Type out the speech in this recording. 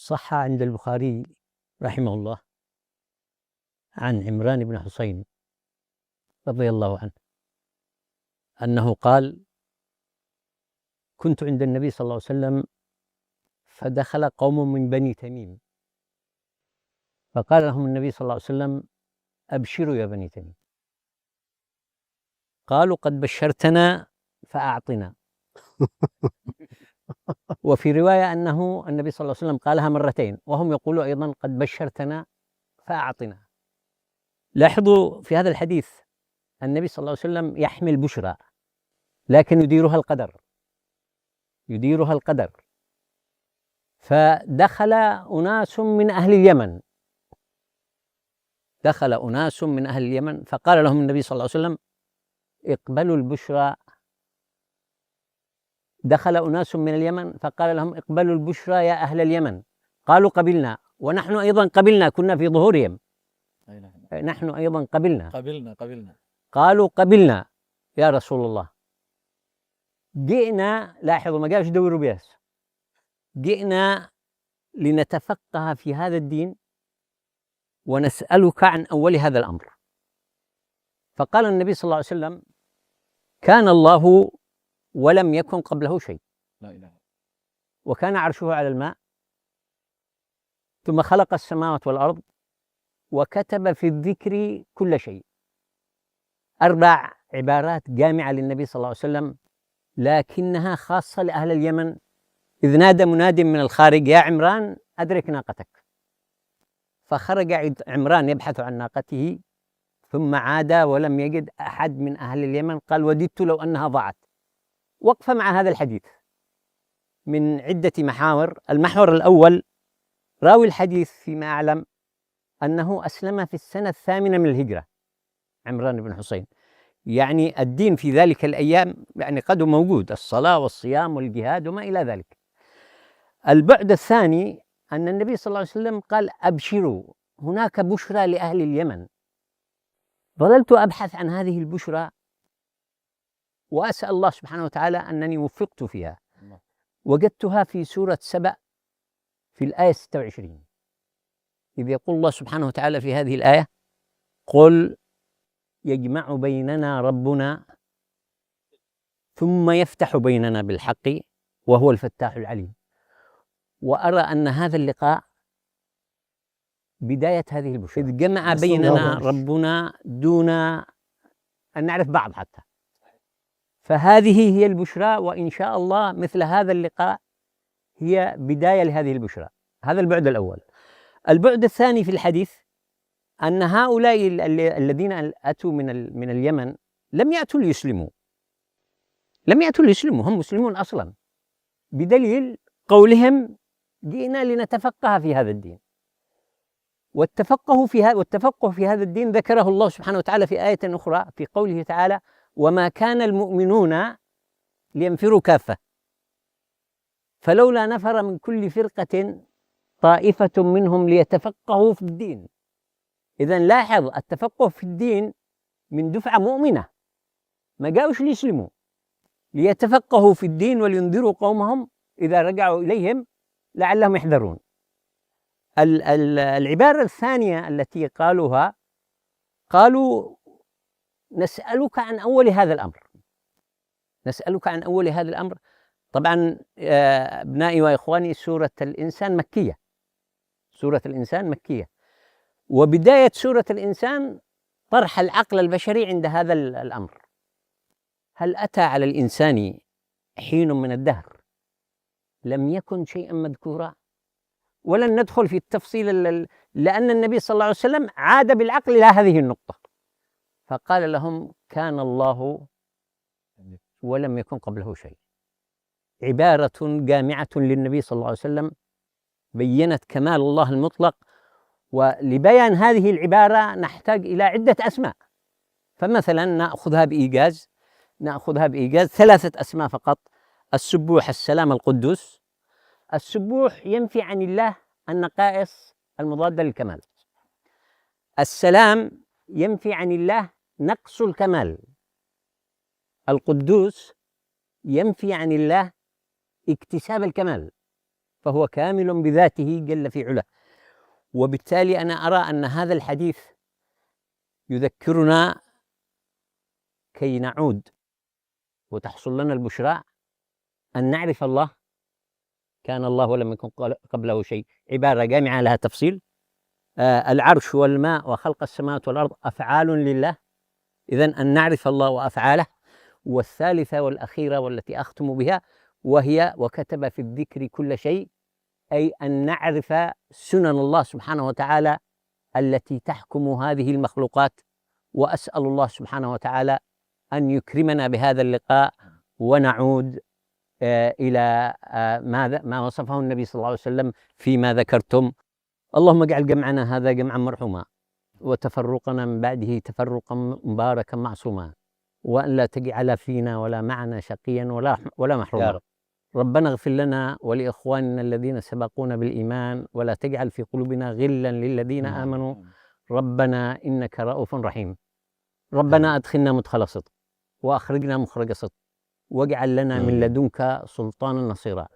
صح عند البخاري رحمه الله عن عمران بن حسين رضي الله عنه أنه قال: كنت عند النبي صلى الله عليه وسلم فدخل قوم من بني تميم، فقال لهم النبي صلى الله عليه وسلم: أبشروا يا بني تميم. قالوا: قد بشرتنا فأعطنا. وفي رواية أنه النبي صلى الله عليه وسلم قالها مرتين، وهم يقولوا أيضا: قد بشرتنا فأعطنا. لاحظوا في هذا الحديث النبي صلى الله عليه وسلم يحمل بشرى، لكن يديرها القدر. فدخل أناس من أهل اليمن، فقال لهم النبي صلى الله عليه وسلم: اقبلوا البشرى. دخل أناس من اليمن فقال لهم: اقبلوا البشرى يا أهل اليمن. قالوا: قبلنا. ونحن أيضا قبلنا، كنا في ظهورهم. نحن أيضا قبلنا. قالوا: قبلنا يا رسول الله. جئنا، لاحظوا ما قالش دوروا بياس، جئنا لنتفقه في هذا الدين ونسألك عن أول هذا الأمر. فقال النبي صلى الله عليه وسلم: كان الله ولم يكن قبله شيء، وكان عرشه على الماء، ثم خلق السماوات والأرض، وكتب في الذكر كل شيء. 4 عبارات جامعة للنبي صلى الله عليه وسلم، لكنها خاصة لأهل اليمن. إذ نادى مناد من الخارج: يا عمران أدرك ناقتك. فخرج عمران يبحث عن ناقته، ثم عاد ولم يجد أحد من أهل اليمن. قال: وددت لو أنها ضاعت. وقف مع هذا الحديث من عدة محاور. المحور الأول: راوي الحديث فيما أعلم أنه أسلم في السنة 8 من الهجرة، عمران بن حسين. يعني الدين في ذلك الأيام يعني قد موجود، الصلاة والصيام والجهاد وما إلى ذلك. البعد الثاني أن النبي صلى الله عليه وسلم قال: أبشروا، هناك بشرى لأهل اليمن. ظللت أبحث عن هذه البشرى وأسأل الله سبحانه وتعالى أنني وفقت فيها. وجدتها في سورة سبأ في الآية 26، إذ يقول الله سبحانه وتعالى في هذه الآية: قل يجمع بيننا ربنا ثم يفتح بيننا بالحق وهو الفتاح العليم. وأرى أن هذا اللقاء بداية هذه البشرى، إذ جمع بيننا ربنا دون أن نعرف بعض حتى. فهذه هي البشرى، وإن شاء الله مثل هذا اللقاء هي بداية لهذه البشرى. هذا البعد الأول. البعد الثاني في الحديث أن هؤلاء الذين أتوا من اليمن لم يأتوا ليسلموا، هم مسلمون أصلا، بدليل قولهم: جئنا لنتفقه في هذا الدين. والتفقه في هذا الدين ذكره الله سبحانه وتعالى في آية أخرى في قوله تعالى: وما كان المؤمنون لينفروا كافة فلولا نفر من كل فرقة طائفة منهم ليتفقهوا في الدين. إذن لاحظ التفقه في الدين من دفعة مؤمنة، ما جاءوش ليسلموا، ليتفقهوا في الدين ولينذروا قومهم إذا رجعوا إليهم لعلهم يحذرون. العبارة الثانية التي قالوها: قالوا نسألك عن أول هذا الأمر. طبعا أبنائي وإخواني، سورة الإنسان مكية، وبداية سورة الإنسان طرح العقل البشري عند هذا الأمر. هل أتى على الإنسان حين من الدهر لم يكن شيئا مذكورا؟ ولن ندخل في التفصيل لأن النبي صلى الله عليه وسلم عاد بالعقل إلى هذه النقطة، فقال لهم: كان الله ولم يكن قبله شيء. عبارة جامعة للنبي صلى الله عليه وسلم بيّنت كمال الله المطلق. ولبيان هذه العبارة نحتاج إلى عدة أسماء، فمثلا نأخذها بإيجاز 3 أسماء فقط: السبوح، السلام، القدوس. السبوح ينفي عن الله النقائص المضادة للكمال. السلام ينفي عن الله نقص الكمال. القدوس ينفي عن الله اكتساب الكمال. فهو كامل بذاته جل في علاه. وبالتالي أنا أرى أن هذا الحديث يذكرنا كي نعود وتحصل لنا البشرى أن نعرف الله. كان الله ولم يكن قبله شيء، عبارة جامعة لها تفصيل. العرش والماء وخلق السماوات والأرض أفعال لله، إذن أن نعرف الله وأفعاله. والثالثة والأخيرة والتي أختم بها وهي وكتب في الذكر كل شيء، أي أن نعرف سنن الله سبحانه وتعالى التي تحكم هذه المخلوقات. وأسأل الله سبحانه وتعالى أن يكرمنا بهذا اللقاء ونعود إلى ما وصفه النبي صلى الله عليه وسلم فيما ذكرتم. اللهم اجعل جمعنا هذا جمعا مرحوما، وتفرقنا من بعده تفرقا مباركا معصوما، وأن لا تجعل فينا ولا معنا شقيا ولا محروما. ربنا اغفر لنا ولإخواننا الذين سبقونا بالإيمان، ولا تجعل في قلوبنا غلا للذين آمنوا ربنا إنك رؤوف رحيم. ربنا أدخلنا مدخل صدق وأخرجنا مخرج صدق، واجعل لنا من لدنك سلطانا نصيرا.